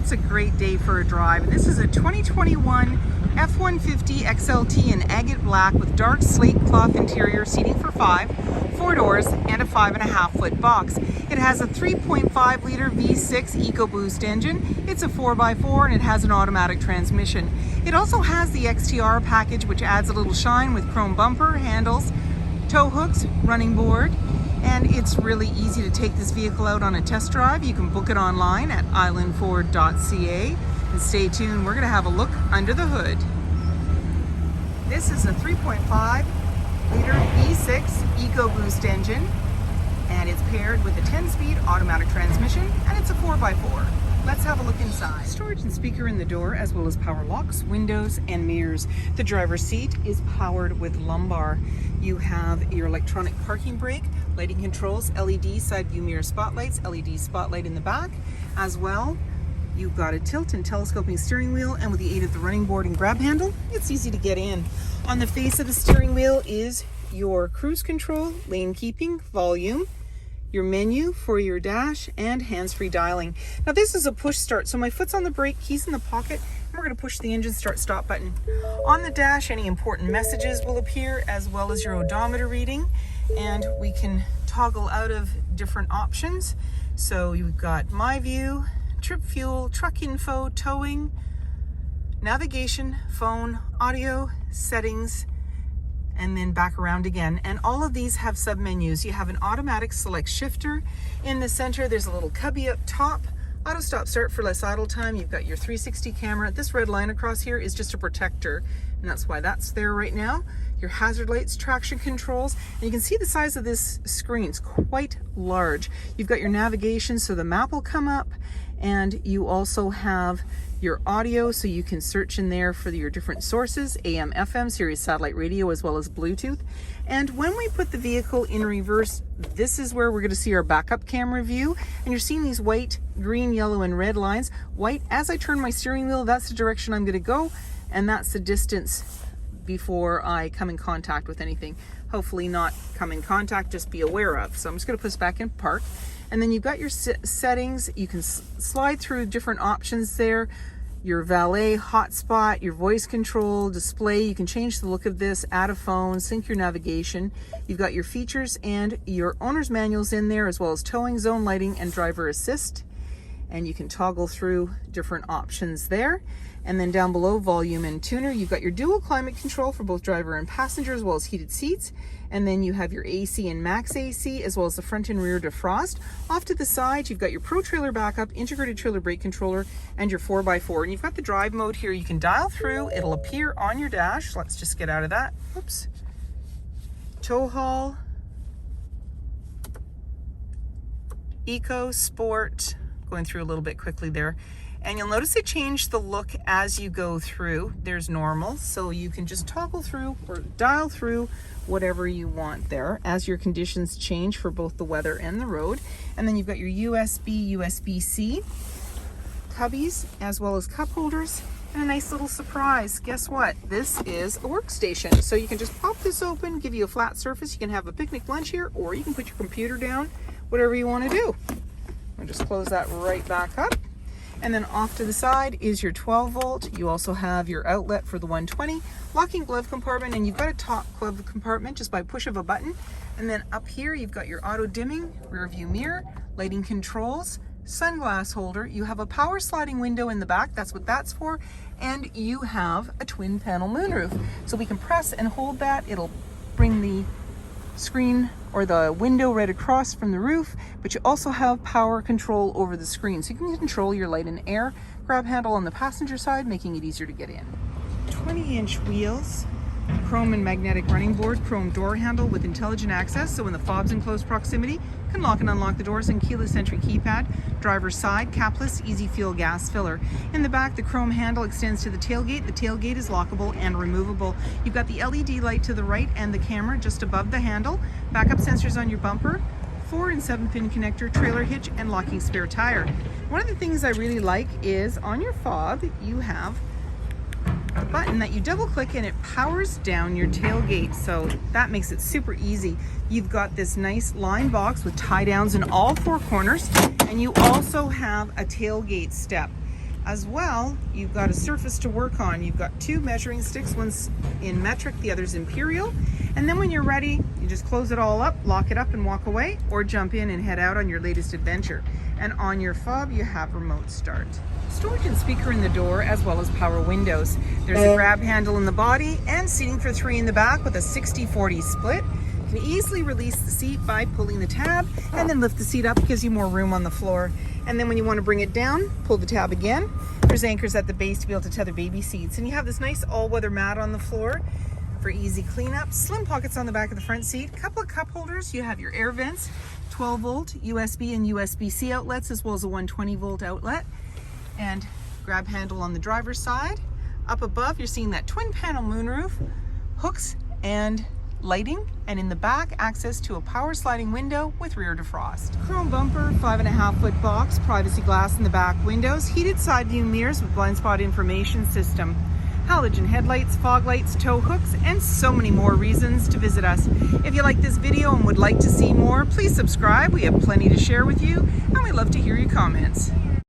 it's a great day for a drive. This is a 2021 F-150 XLT in agate black with dark slate cloth interior, seating for 5, 4 doors, and a 5.5-foot box. It has a 3.5 liter V6 EcoBoost engine. It's a 4x4 and it has an automatic transmission. It also has the XTR package, which adds a little shine with chrome bumper, handles, tow hooks, running board. And it's really easy to take this vehicle out on a test drive. You can book it online at islandford.ca. And stay tuned, we're going to have a look under the hood. This is a 3.5 liter V6 EcoBoost engine, and it's paired with a 10-speed automatic transmission, and it's a 4x4. Let's have a look inside. Storage and speaker in the door, as well as power locks, windows, and mirrors. The driver's seat is powered with lumbar. You have your electronic parking brake, lighting controls, LED side view mirror spotlights, LED spotlight in the back as well. You've got a tilt and telescoping steering wheel, and with the aid of the running board and grab handle, it's easy to get in. On the face of the steering wheel is your cruise control, lane keeping, volume, your menu for your dash, and hands-free dialing. Now this is a push start, so my foot's on the brake, keys in the pocket, and we're going to push the engine start stop button. On the dash, any important messages will appear, as well as your odometer reading, and we can toggle out of different options. So you've got my view, trip fuel, truck info, towing, navigation, phone, audio, settings, and then back around again. And all of these have sub-menus. You have an automatic select shifter. In the center, there's a little cubby up top. Auto stop start for less idle time. You've got your 360 camera. This red line across here is just a protector, and that's why that's there right now. Your hazard lights, traction controls, and you can see the size of this screen. It's quite large. You've got your navigation, so the map will come up, and you also have your audio, so you can search in there for your different sources, AM, FM, Sirius satellite radio, as well as Bluetooth. And when we put the vehicle in reverse, this is where we're going to see our backup camera view. And you're seeing these white, green, yellow, and red lines. White, as I turn my steering wheel, that's the direction I'm going to go, and that's the distance before I come in contact with anything. Hopefully not come in contact, just be aware of. So I'm just going to push back in park. And then you've got your settings. You can slide through different options there. Your valet hotspot, your voice control, display. You can change the look of this, add a phone, sync your navigation. You've got your features and your owner's manuals in there, as well as towing, zone lighting, and driver assist. And you can toggle through different options there. And then down below, volume and tuner, you've got your dual climate control for both driver and passenger, as well as heated seats. And then you have your AC and max AC, as well as the front and rear defrost. Off to the side, you've got your Pro Trailer backup, integrated trailer brake controller, and your 4x4. And you've got the drive mode here. You can dial through. It'll appear on your dash. Let's just get out of that. Oops. Tow haul, eco, sport. Going through a little bit quickly there. And you'll notice they change the look as you go through. There's normal, so you can just toggle through or dial through whatever you want there as your conditions change for both the weather and the road. And then you've got your USB, USB-C cubbies, as well as cup holders, and a nice little surprise. Guess what? This is a workstation. So you can just pop this open, give you a flat surface. You can have a picnic lunch here, or you can put your computer down, whatever you want to do. I'll just close that right back up. And then off to the side is your 12 volt. You also have your outlet for the 120, locking glove compartment, and you've got a top glove compartment just by push of a button. And then up here, you've got your auto dimming, rear view mirror, lighting controls, sunglass holder. You have a power sliding window in the back. That's what that's for. And you have a twin panel moonroof. So we can press and hold that. It'll bring the screen or the window right across from the roof, but you also have power control over the screen, so you can control your light and air. Grab handle on the passenger side, making it easier to get in. 20-inch wheels, chrome and magnetic running board, chrome door handle with intelligent access, so when the fob's in close proximity, you can lock and unlock the doors, and keyless entry keypad. Driver's side, capless, easy fuel gas filler. In the back, the chrome handle extends to the tailgate. The tailgate is lockable and removable. You've got the LED light to the right and the camera just above the handle. Backup sensors on your bumper, 4 and 7-pin connector, trailer hitch, and locking spare tire. One of the things I really like is on your fob, you have a button that you double click and it powers down your tailgate, so that makes it super easy. You've got this nice line box with tie downs in all 4 corners, and you also have a tailgate step. As well, you've got a surface to work on. You've got 2 measuring sticks, one's in metric, the other's imperial. And then when you're ready, you just close it all up, lock it up and walk away, or jump in and head out on your latest adventure. And on your fob, you have remote start. Storage and speaker in the door, as well as power windows. There's a grab handle in the body and seating for 3 in the back with a 60-40 split. You can easily release the seat by pulling the tab and then lift the seat up, gives you more room on the floor. And then when you want to bring it down, pull the tab again. There's anchors at the base to be able to tether baby seats. And you have this nice all-weather mat on the floor for easy cleanup. Slim pockets on the back of the front seat. A couple of cup holders. You have your air vents, 12-volt USB and USB-C outlets, as well as a 120-volt outlet. And grab handle on the driver's side. Up above, you're seeing that twin panel moonroof, hooks and lighting, and in the back, access to a power sliding window with rear defrost. Chrome bumper, 5.5-foot box, privacy glass in the back windows, heated side view mirrors with blind spot information system, halogen headlights, fog lights, tow hooks, and so many more reasons to visit us. If you like this video and would like to see more, please subscribe. We have plenty to share with you, and we love to hear your comments.